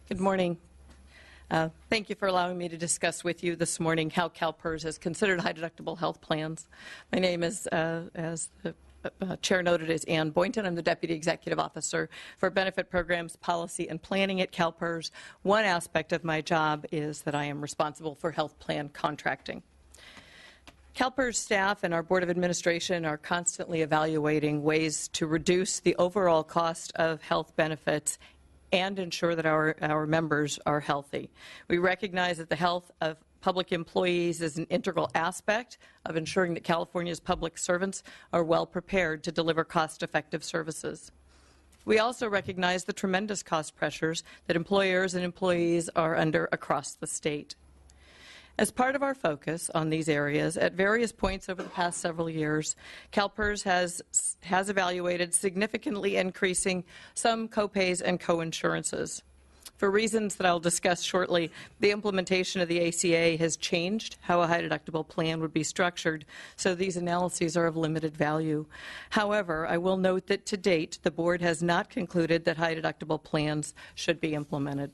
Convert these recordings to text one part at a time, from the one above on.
Good morning. Thank you for allowing me to discuss with you this morning how CalPERS has considered high-deductible health plans. My name is, as the Chair noted, is Ann Boynton. I'm the Deputy Executive Officer for Benefit Programs, Policy, and Planning at CalPERS. One aspect of my job is that I am responsible for health plan contracting. CalPERS staff and our Board of Administration are constantly evaluating ways to reduce the overall cost of health benefits and ensure that our members are healthy. We recognize that the health of public employees is an integral aspect of ensuring that California's public servants are well prepared to deliver cost-effective services. We also recognize the tremendous cost pressures that employers and employees are under across the state. As part of our focus on these areas, at various points over the past several years, CalPERS has evaluated significantly increasing some copays and coinsurances. For reasons that I'll discuss shortly, the implementation of the ACA has changed how a high-deductible plan would be structured, so these analyses are of limited value. However, I will note that to date, the Board has not concluded that high-deductible plans should be implemented.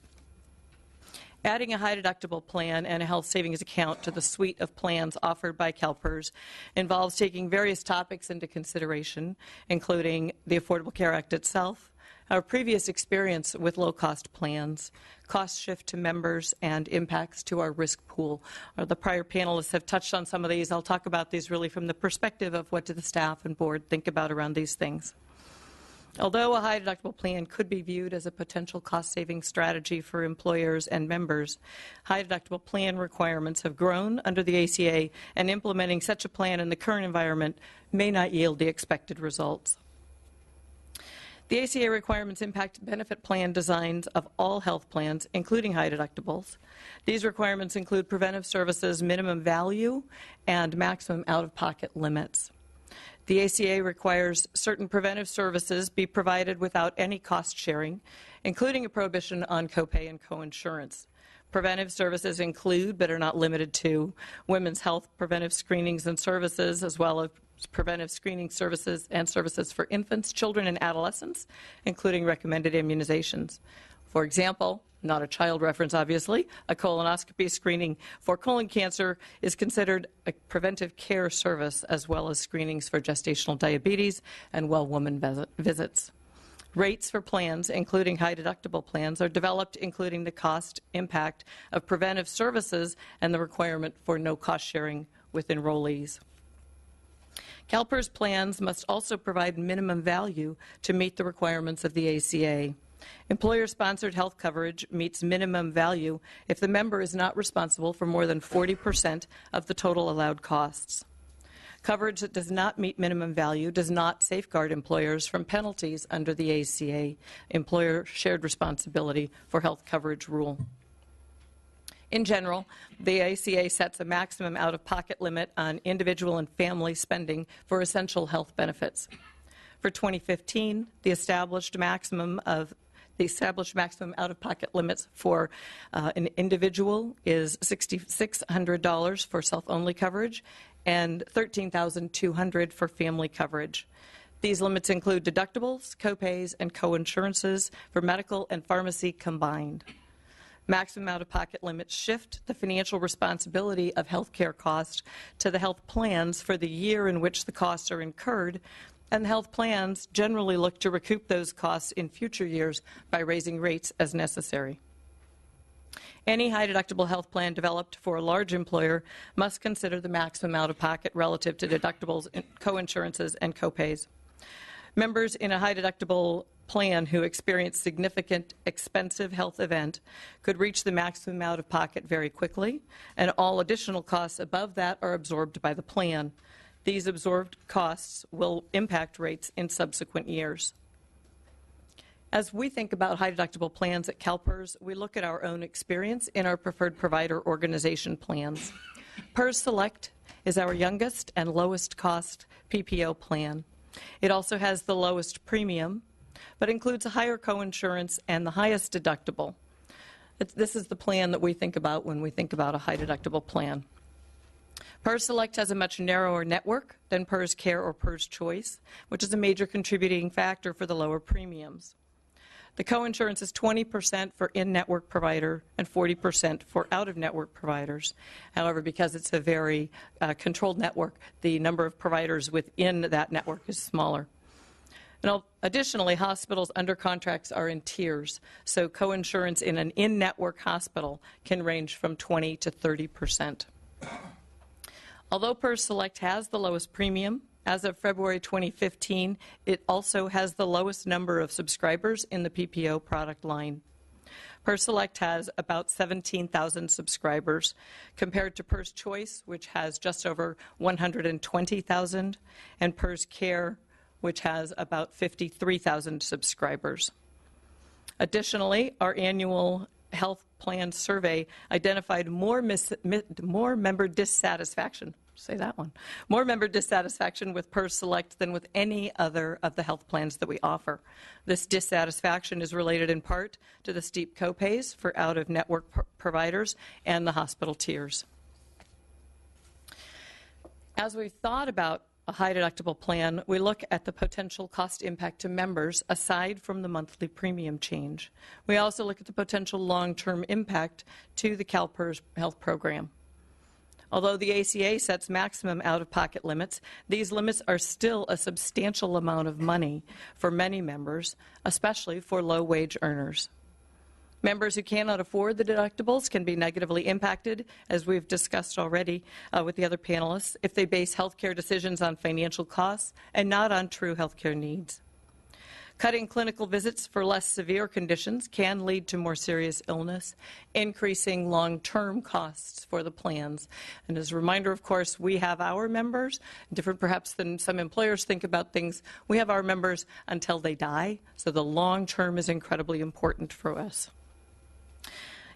Adding a high-deductible plan and a health savings account to the suite of plans offered by CalPERS involves taking various topics into consideration, including the Affordable Care Act itself, our previous experience with low-cost plans, cost shift to members, and impacts to our risk pool. The prior panelists have touched on some of these. I'll talk about these really from the perspective of what do the staff and board think about around these things. Although a high-deductible plan could be viewed as a potential cost-saving strategy for employers and members, high-deductible plan requirements have grown under the ACA, and implementing such a plan in the current environment may not yield the expected results. The ACA requirements impact benefit plan designs of all health plans, including high deductibles. These requirements include preventive services, minimum value, and maximum out-of-pocket limits. The ACA requires certain preventive services be provided without any cost sharing, including a prohibition on copay and coinsurance. Preventive services include, but are not limited to, women's health preventive screenings and services, as well as preventive screening services and services for infants, children, and adolescents, including recommended immunizations. For example, not a child reference, obviously, a colonoscopy screening for colon cancer is considered a preventive care service, as well as screenings for gestational diabetes and well woman visits. Rates for plans, including high-deductible plans, are developed including the cost impact of preventive services and the requirement for no cost sharing with enrollees. CalPERS plans must also provide minimum value to meet the requirements of the ACA. Employer-sponsored health coverage meets minimum value if the member is not responsible for more than 40% of the total allowed costs. Coverage that does not meet minimum value does not safeguard employers from penalties under the ACA, Employer Shared Responsibility for Health Coverage rule. In general, the ACA sets a maximum out-of-pocket limit on individual and family spending for essential health benefits. For 2015, the established maximum out-of-pocket limits for an individual is $6,600 for self-only coverage and $13,200 for family coverage. These limits include deductibles, copays, and coinsurances for medical and pharmacy combined. Maximum out-of-pocket limits shift the financial responsibility of health care costs to the health plans for the year in which the costs are incurred, and the health plans generally look to recoup those costs in future years by raising rates as necessary. Any high-deductible health plan developed for a large employer must consider the maximum out-of-pocket relative to deductibles, coinsurances, and copays. Members in a high-deductible plan who experience significant expensive health event could reach the maximum out-of-pocket very quickly, and all additional costs above that are absorbed by the plan. These absorbed costs will impact rates in subsequent years. As we think about high-deductible plans at CalPERS, we look at our own experience in our preferred provider organization plans. PERS Select is our youngest and lowest cost PPO plan. It also has the lowest premium, but includes a higher coinsurance and the highest deductible. This is the plan that we think about when we think about a high-deductible plan. PERS Select has a much narrower network than PERS Care or PERS Choice, which is a major contributing factor for the lower premiums. The coinsurance is 20% for in-network provider and 40% for out-of-network providers. However, because it's a very controlled network, the number of providers within that network is smaller. And additionally, hospitals under contracts are in tiers, so coinsurance in an in-network hospital can range from 20 to 30%. Although PERS Select has the lowest premium, as of February 2015, it also has the lowest number of subscribers in the PPO product line. PERS Select has about 17,000 subscribers, compared to PERS Choice, which has just over 120,000, and PERS Care, which has about 53,000 subscribers. Additionally, our annual health plan survey identified more member dissatisfaction. Say that one. More member dissatisfaction with PERS Select than with any other of the health plans that we offer. This dissatisfaction is related in part to the steep copays for out-of-network providers and the hospital tiers. As we've thought about a high-deductible plan, we look at the potential cost impact to members aside from the monthly premium change. We also look at the potential long-term impact to the CalPERS health program. Although the ACA sets maximum out-of-pocket limits, these limits are still a substantial amount of money for many members, especially for low-wage earners. Members who cannot afford the deductibles can be negatively impacted, as we've discussed already with the other panelists, if they base health care decisions on financial costs and not on true health care needs. Cutting clinical visits for less severe conditions can lead to more serious illness, increasing long-term costs for the plans. And as a reminder, of course, we have our members, different perhaps than some employers think about things, we have our members until they die, so the long term is incredibly important for us.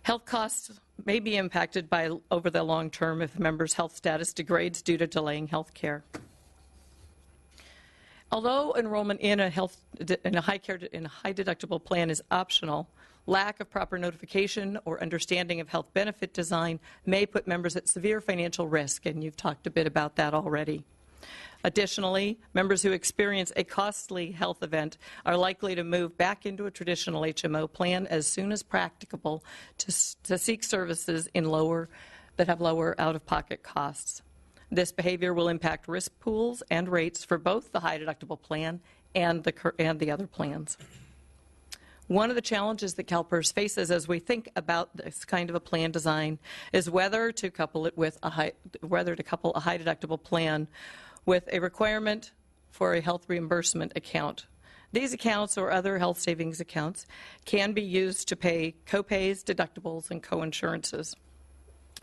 Health costs may be impacted over the long term if a member's health status degrades due to delaying health care. Although enrollment in a high deductible plan is optional, lack of proper notification or understanding of health benefit design may put members at severe financial risk, and you've talked a bit about that already. Additionally, members who experience a costly health event are likely to move back into a traditional HMO plan as soon as practicable to seek services that have lower out-of-pocket costs. This behavior will impact risk pools and rates for both the high deductible plan and the other plans. One of the challenges that CalPERS faces as we think about this kind of a plan design is whether to couple a high deductible plan with a requirement for a health reimbursement account. These accounts or other health savings accounts can be used to pay copays, deductibles, and coinsurances.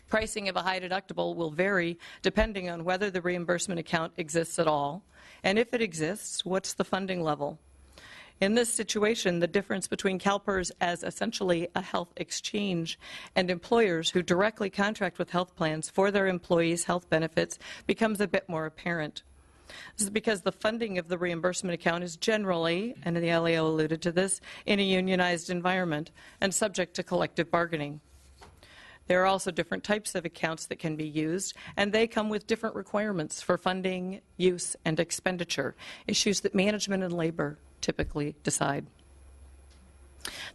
Pricing of a high deductible will vary depending on whether the reimbursement account exists at all, and if it exists, what's the funding level. In this situation, the difference between CalPERS as essentially a health exchange and employers who directly contract with health plans for their employees' health benefits becomes a bit more apparent. This is because the funding of the reimbursement account is generally, and the LAO alluded to this, in a unionized environment and subject to collective bargaining. There are also different types of accounts that can be used, and they come with different requirements for funding, use, and expenditure, issues that management and labor typically decide.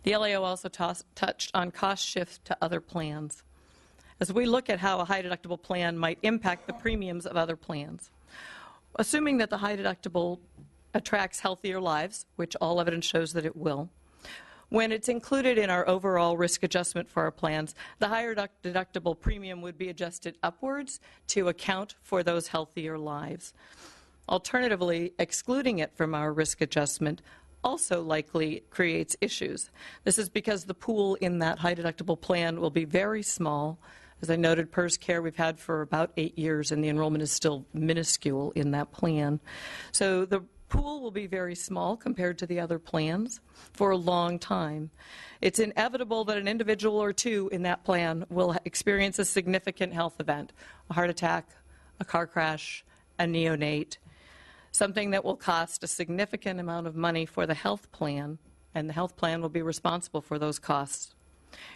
The LAO also touched on cost shift to other plans. As we look at how a high deductible plan might impact the premiums of other plans, assuming that the high deductible attracts healthier lives, which all evidence shows that it will, when it's included in our overall risk adjustment for our plans, the higher deductible premium would be adjusted upwards to account for those healthier lives. Alternatively, excluding it from our risk adjustment also likely creates issues. This is because the pool in that high deductible plan will be very small. As I noted, PERS Care we've had for about 8 years, and the enrollment is still minuscule in that plan. So the pool will be very small compared to the other plans for a long time. It's inevitable that an individual or two in that plan will experience a significant health event, a heart attack, a car crash, a neonate, something that will cost a significant amount of money for the health plan, and the health plan will be responsible for those costs.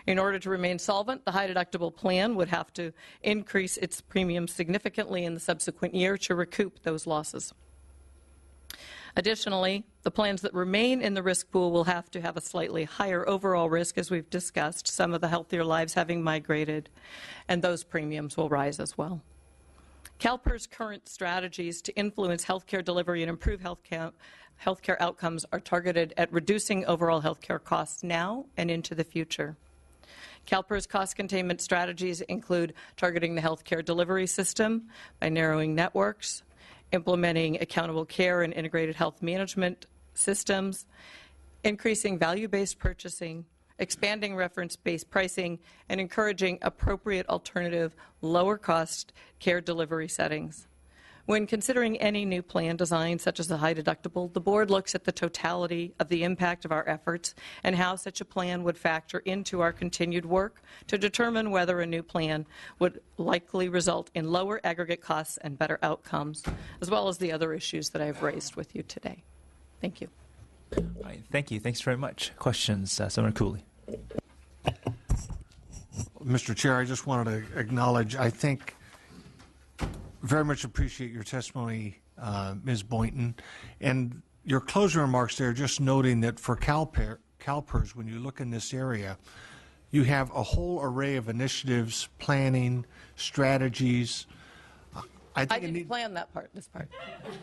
In order to remain solvent, the high deductible plan would have to increase its premium significantly in the subsequent year to recoup those losses. Additionally, the plans that remain in the risk pool will have to have a slightly higher overall risk, as we've discussed, some of the healthier lives having migrated, and those premiums will rise as well. CalPERS' current strategies to influence healthcare delivery and improve healthcare outcomes are targeted at reducing overall healthcare costs now and into the future. CalPERS cost containment strategies include targeting the healthcare delivery system by narrowing networks, implementing accountable care and integrated health management systems, increasing value-based purchasing, expanding reference-based pricing, and encouraging appropriate alternative, lower-cost care delivery settings. When considering any new plan design, such as a high deductible, the board looks at the totality of the impact of our efforts and how such a plan would factor into our continued work to determine whether a new plan would likely result in lower aggregate costs and better outcomes, as well as the other issues that I've raised with you today. Thank you. All right, thank you. Thanks very much. Questions, Senator Cooley. Mr. Chair, I just wanted to acknowledge, I think, very much appreciate your testimony, Ms. Boynton, and your closing remarks there, just noting that for CalPERS, when you look in this area, you have a whole array of initiatives, planning, strategies. I didn't plan that part, this part.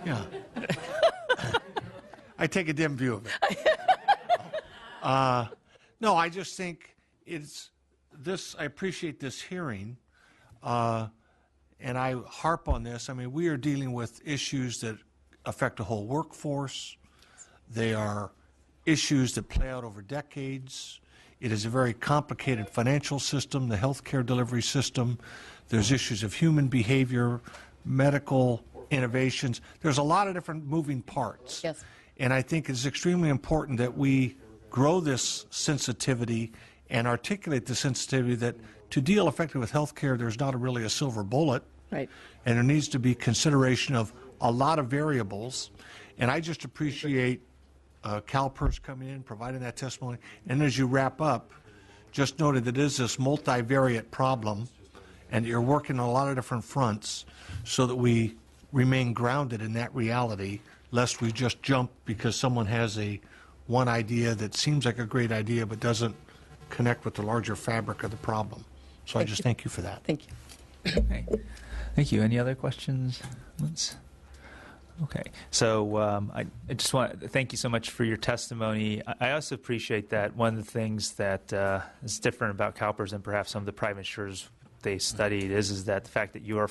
Yeah. I take a dim view of it. No, I just think it's this. I appreciate this hearing, and I harp on this. I mean, we are dealing with issues that affect the whole workforce. They are issues that play out over decades. It is a very complicated financial system, the healthcare delivery system. There's issues of human behavior, medical innovations. There's a lot of different moving parts. Yes. And I think it's extremely important that we grow this sensitivity and articulate the sensitivity that to deal effectively with healthcare, there's not really a silver bullet. Right. And there needs to be consideration of a lot of variables. And I just appreciate CalPERS coming in, providing that testimony. And as you wrap up, just noted that it is this multivariate problem and you're working on a lot of different fronts so that we remain grounded in that reality, lest we just jump because someone has one idea that seems like a great idea but doesn't connect with the larger fabric of the problem. So I just thank you for that. Thank you. Okay. Thank you. Any other questions? Okay. So I just want to thank you so much for your testimony. I also appreciate that one of the things that is different about CalPERS and perhaps some of the private insurers they studied is that the fact that you are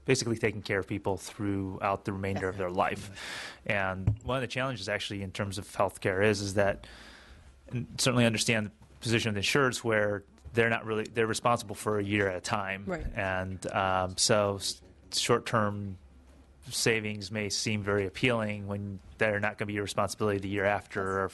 basically taking care of people throughout the remainder of their life. And one of the challenges actually in terms of healthcare is that, and certainly understand the position of the insurers where they're responsible for a year at a time. Right. And so short-term savings may seem very appealing when they're not going to be your responsibility the year after,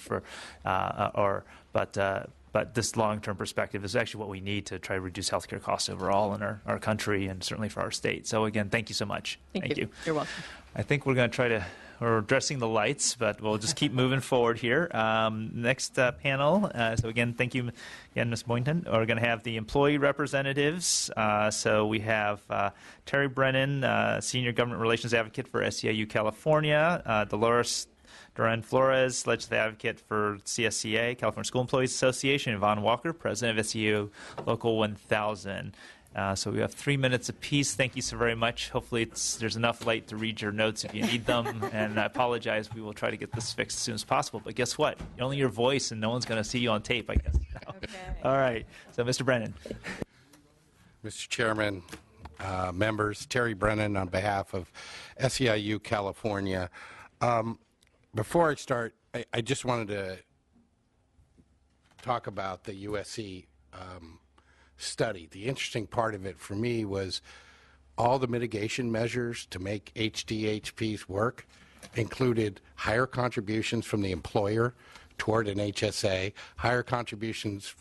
but this long-term perspective is actually what we need to try to reduce healthcare costs overall in our country and certainly for our state. So again, thank you so much. Thank you. You're welcome. I think we're going to we're addressing the lights, but we'll just keep moving forward here. Next panel. So again, thank you again, Ms. Boynton. We're going to have the employee representatives. So we have Terry Brennan, Senior Government Relations Advocate for SEIU California, Dolores Duran Flores, Legislative Advocate for CSCA, California School Employees Association, and Yvonne Walker, President of SEIU Local 1000. So we have 3 minutes apiece. Thank you so very much. Hopefully there's enough light to read your notes if you need them. And I apologize. We will try to get this fixed as soon as possible. But guess what? Only your voice, and no one's going to see you on tape, I guess. Okay. All right. So, Mr. Brennan. Mr. Chairman, members, Terry Brennan on behalf of SEIU California. Before I start, I just wanted to talk about the USC study. The interesting part of it for me was all the mitigation measures to make HDHPs work included higher contributions from the employer toward an HSA, higher contributions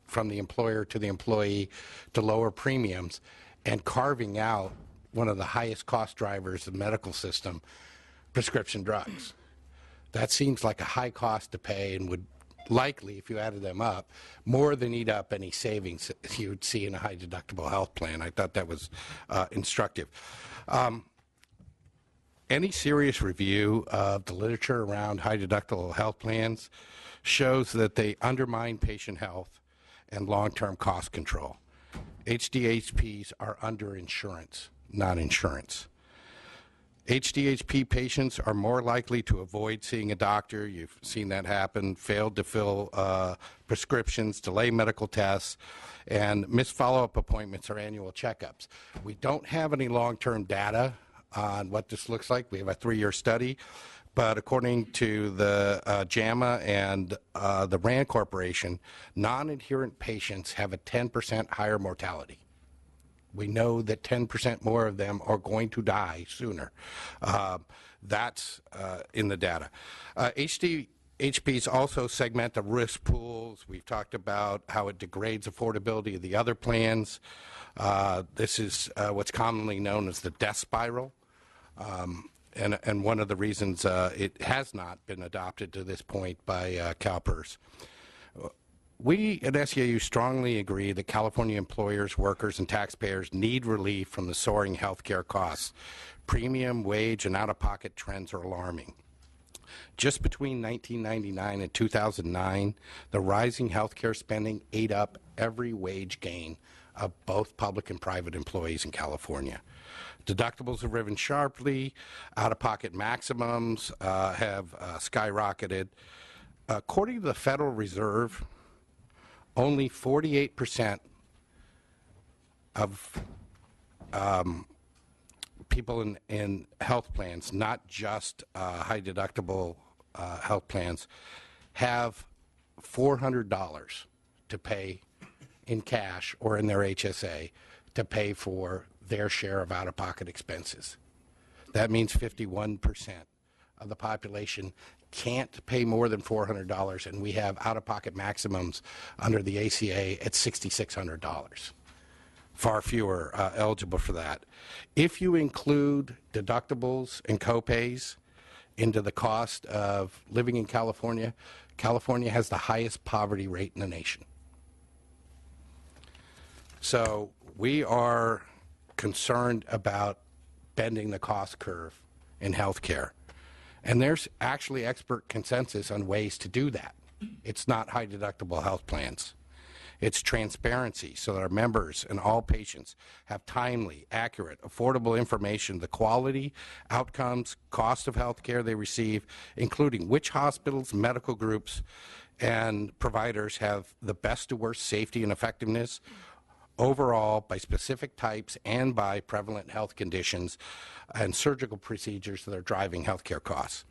from the employer to the employee to lower premiums, and carving out one of the highest cost drivers of the medical system, prescription drugs. That seems like a high cost to pay and would likely, if you added them up, more than eat up any savings that you would see in a high deductible health plan. I thought that was instructive. Any serious review of the literature around high deductible health plans shows that they undermine patient health and long-term cost control. HDHPs are under insurance, not insurance. HDHP patients are more likely to avoid seeing a doctor. You've seen that happen, failed to fill prescriptions, delay medical tests, and miss follow-up appointments or annual checkups. We don't have any long-term data on what this looks like. We have a 3-year study, but according to the JAMA and the RAND Corporation, non-adherent patients have a 10% higher mortality. We know that 10% more of them are going to die sooner. That's in the data. HDHPs also segment the risk pools. We've talked about how it degrades affordability of the other plans. This is what's commonly known as the death spiral. And one of the reasons it has not been adopted to this point by CalPERS. We at SEIU strongly agree that California employers, workers, and taxpayers need relief from the soaring health care costs. Premium, wage, and out-of-pocket trends are alarming. Just between 1999 and 2009, the rising health care spending ate up every wage gain of both public and private employees in California. Deductibles have risen sharply. Out-of-pocket maximums have skyrocketed. According to the Federal Reserve, only 48% of people in health plans, not just high deductible health plans, have $400 to pay in cash or in their HSA to pay for their share of out-of-pocket expenses. That means 51% of the population can't pay more than $400, and we have out-of-pocket maximums under the ACA at $6,600. Far fewer eligible for that. If you include deductibles and copays into the cost of living in California, California has the highest poverty rate in the nation. So we are concerned about bending the cost curve in health care. And there's actually expert consensus on ways to do that. It's not high deductible health plans. It's transparency so that our members and all patients have timely, accurate, affordable information, the quality, outcomes, cost of health care they receive, including which hospitals, medical groups, and providers have the best to worst safety and effectiveness overall by specific types and by prevalent health conditions and surgical procedures that are driving healthcare costs.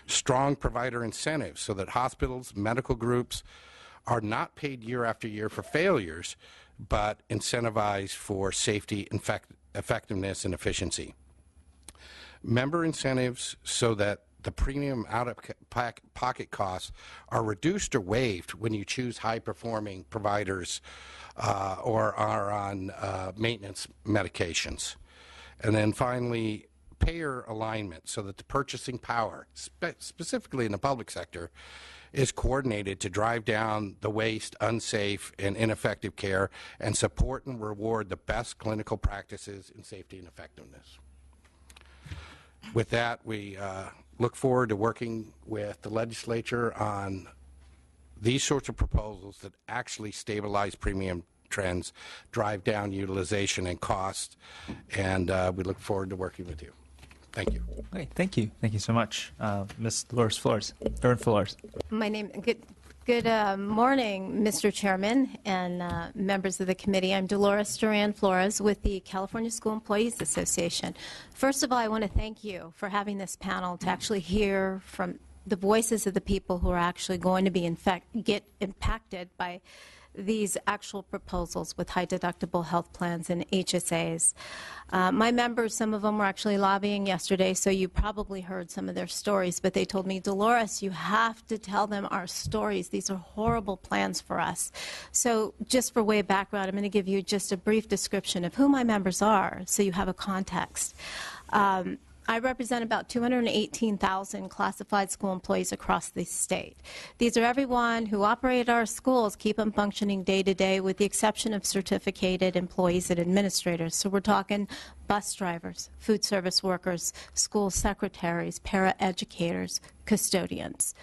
Strong provider incentives so that hospitals, medical groups are not paid year after year for failures, but incentivized for safety, effectiveness, and efficiency. Member incentives so that the premium out-of-pocket costs are reduced or waived when you choose high-performing providers or are on maintenance medications. And then finally, payer alignment so that the purchasing power, specifically in the public sector, is coordinated to drive down the waste, unsafe, and ineffective care and support and reward the best clinical practices in safety and effectiveness. With that, we look forward to working with the legislature on these sorts of proposals that actually stabilize premium trends, drive down utilization and cost, and we look forward to working with you. Thank you. Okay, thank you. Thank you so much. Ms. Dolores Flores. My name, good morning, Mr. Chairman and members of the committee. I'm Dolores Duran Flores with the California School Employees Association. First of all, I want to thank you for having this panel to actually hear from the voices of the people who are actually going to be get impacted by these actual proposals with high deductible health plans and HSAs. My members, some of them were actually lobbying yesterday, so you probably heard some of their stories, but they told me, Dolores, you have to tell them our stories. These are horrible plans for us. So just for way of background, I'm going to give you just a brief description of who my members are so you have a context. I represent about 218,000 classified school employees across the state. These are everyone who operate our schools, keep them functioning day to day, with the exception of certificated employees and administrators. So we're talking bus drivers, food service workers, school secretaries, paraeducators, custodians.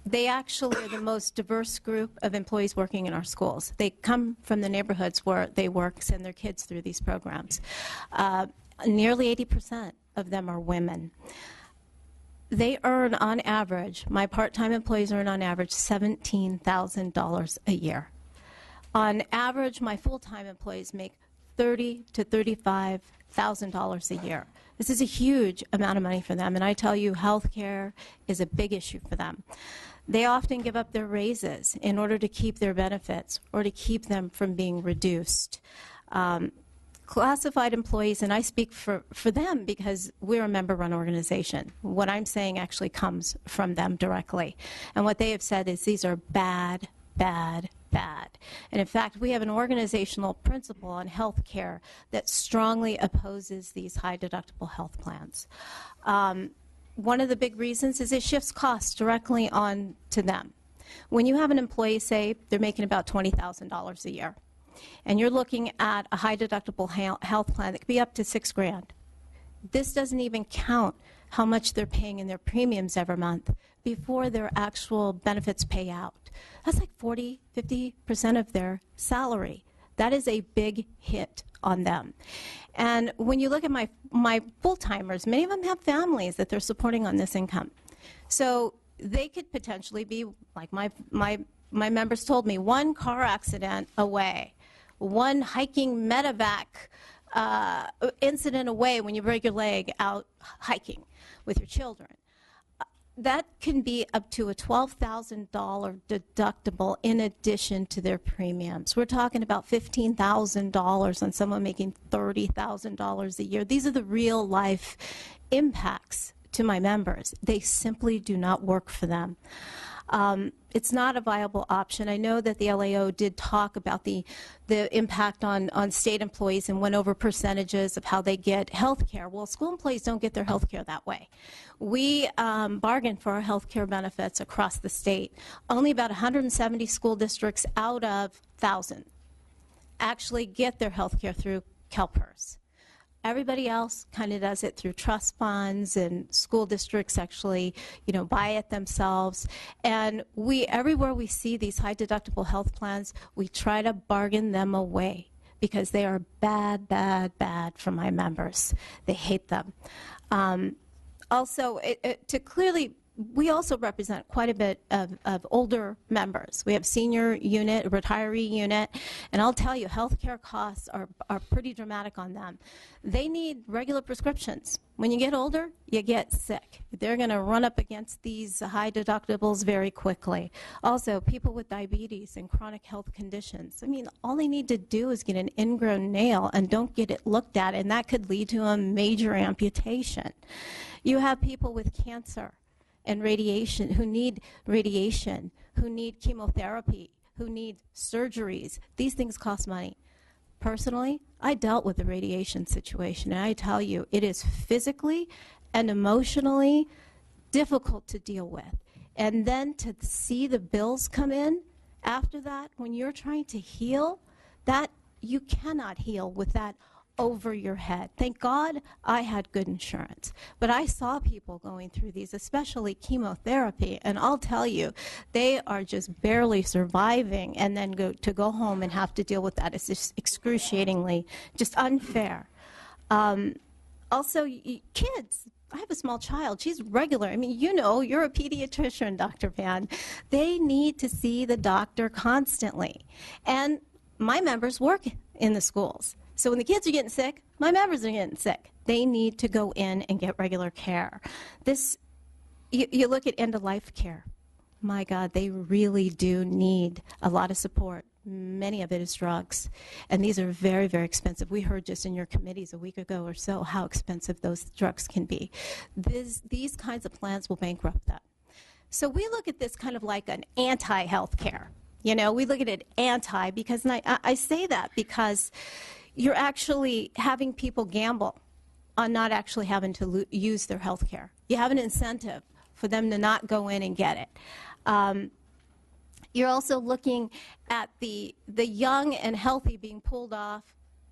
They actually are the most diverse group of employees working in our schools. They come from the neighborhoods where they work, send their kids through these programs. Nearly 80% of them are women. They earn, on average, my part-time employees earn on average $17,000 a year. On average, my full-time employees make $30,000 to $35,000 a year. This is a huge amount of money for them, and I tell you, health care is a big issue for them. They often give up their raises in order to keep their benefits or to keep them from being reduced. Classified employees, and I speak for them because we're a member-run organization. What I'm saying actually comes from them directly. And what they have said is these are bad, bad, bad. And in fact, we have an organizational principle on health care that strongly opposes these high-deductible health plans. One of the big reasons is it shifts costs directly on to them. When you have an employee, say, they're making about $20,000 a year, and you're looking at a high-deductible health plan that could be up to $6,000. This doesn't even count how much they're paying in their premiums every month before their actual benefits pay out. That's like 40, 50% of their salary. That is a big hit on them. And when you look at my full-timers, many of them have families that they're supporting on this income. So they could potentially be, like my members told me, one car accident away, one hiking medevac incident away when you break your leg out hiking with your children. That can be up to a $12,000 deductible in addition to their premiums. We're talking about $15,000 on someone making $30,000 a year. These are the real life impacts to my members. They simply do not work for them. It's not a viable option. I know that the LAO did talk about the impact on state employees and went over percentages of how they get health care. Well, school employees don't get their health care that way. We bargain for our health care benefits across the state. Only about 170 school districts out of 1,000 actually get their health care through CalPERS. Everybody else kind of does it through trust funds, and school districts actually, buy it themselves. And everywhere we see these high deductible health plans, we try to bargain them away because they are bad, bad, bad for my members. They hate them. Also, we also represent quite a bit of older members. We have senior unit, retiree unit, and I'll tell you, healthcare costs are pretty dramatic on them. They need regular prescriptions. When you get older, you get sick. They're going to run up against these high deductibles very quickly. Also, people with diabetes and chronic health conditions. All they need to do is get an ingrown nail and don't get it looked at, and that could lead to a major amputation. You have people with cancer and radiation, who need chemotherapy, who need surgeries. These things cost money. Personally, I dealt with the radiation situation, and I tell you, it is physically and emotionally difficult to deal with. And then to see the bills come in after that, when you're trying to heal, that you cannot heal with that over your head. Thank God I had good insurance. But I saw people going through these, especially chemotherapy, and I'll tell you, they are just barely surviving, and then go home and have to deal with that. It's just excruciatingly just unfair. Also, kids. I have a small child. She's regular. You're a pediatrician, Dr. Van. They need to see the doctor constantly. And my members work in the schools. So when the kids are getting sick, my members are getting sick. They need to go in and get regular care. You look at end-of-life care. My God, they really do need a lot of support. Many of it is drugs, and these are very, very expensive. We heard just in your committees a week ago or so how expensive those drugs can be. These kinds of plans will bankrupt them. So we look at this kind of like an anti-health care. We look at it anti because, and I say that because you're actually having people gamble on not actually having to use their health care. You have an incentive for them to not go in and get it. You're also looking at the young and healthy being pulled off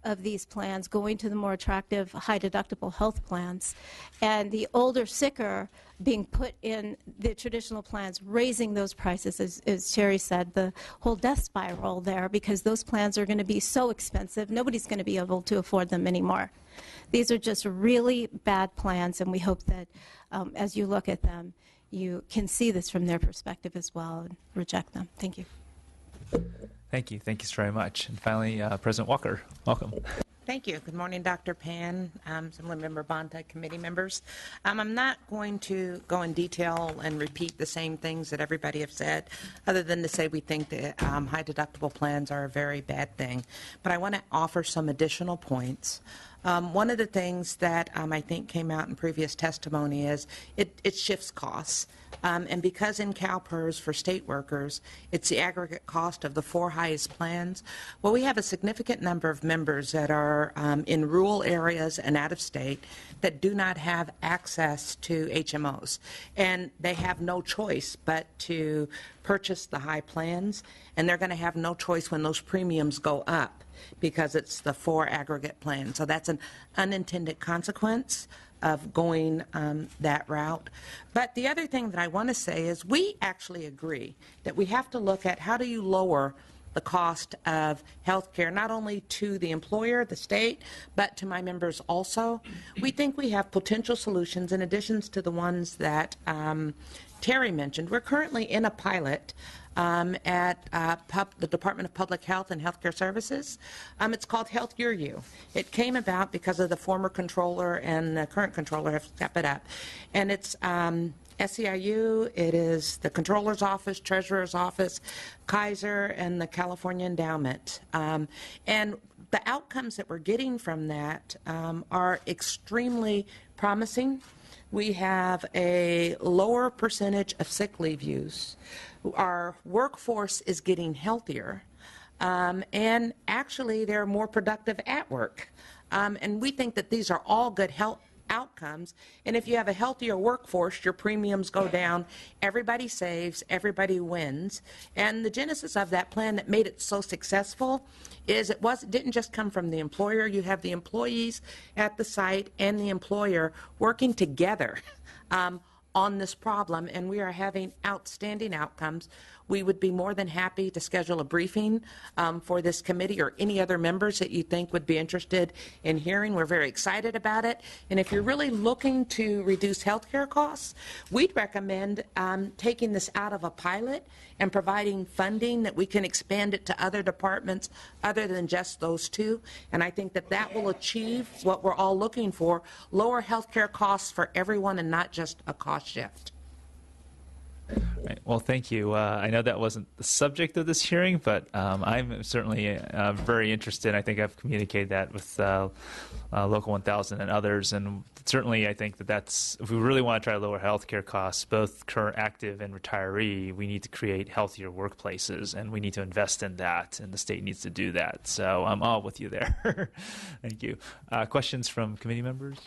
of these plans, going to the more attractive high-deductible health plans, and the older, sicker being put in the traditional plans, raising those prices, as Sherry said, the whole death spiral there, because those plans are going to be so expensive, nobody's going to be able to afford them anymore. These are just really bad plans, and we hope that as you look at them, you can see this from their perspective as well and reject them. Thank you. Thank you. Thank you so very much. And finally, President Walker, welcome. Thank you. Good morning, Dr. Pan, Assemblymember Bonta, committee members. I'm not going to go in detail and repeat the same things that everybody have said, other than to say we think that high deductible plans are a very bad thing. But I want to offer some additional points. One of the things that I think came out in previous testimony is it shifts costs. And because in CalPERS for state workers, it's the aggregate cost of the 4 highest plans, well, we have a significant number of members that are in rural areas and out of state that do not have access to HMOs. And they have no choice but to purchase the high plans, and they're going to have no choice when those premiums go up because it's the 4 aggregate plans. So that's an unintended consequence of going that route. But the other thing that I want to say is we actually agree that we have to look at how do you lower the cost of health care, not only to the employer, the state, but to my members also. We think we have potential solutions in addition to the ones that Terry mentioned. We're currently in a pilot at the Department of Public Health and Healthcare Services. It's called Health Your You. It came about because of the former controller and the current controller have stepped it up. And it's SEIU, it is the Controller's Office, Treasurer's Office, Kaiser, and the California Endowment. And the outcomes that we're getting from that are extremely promising. We have a lower percentage of sick leave use. Our workforce is getting healthier, and actually they're more productive at work. And we think that these are all good health outcomes. And if you have a healthier workforce, your premiums go down, everybody saves, everybody wins. And the genesis of that plan that made it so successful is it didn't just come from the employer. You have the employees at the site and the employer working together on this problem, and we are having outstanding outcomes. We would be more than happy to schedule a briefing for this committee or any other members that you think would be interested in hearing. We're very excited about it. And if you're really looking to reduce healthcare costs, we'd recommend taking this out of a pilot and providing funding that we can expand it to other departments other than just those 2. And I think that that will achieve what we're all looking for, lower healthcare costs for everyone and not just a cost shift. Right. Well, thank you. I know that wasn't the subject of this hearing, but I'm certainly very interested. I think I've communicated that with Local 1000 and others, and certainly I think that that's, if we really want to try to lower healthcare costs, both current active and retiree, we need to create healthier workplaces, and we need to invest in that, and the state needs to do that. So I'm all with you there. Thank you. Questions from committee members?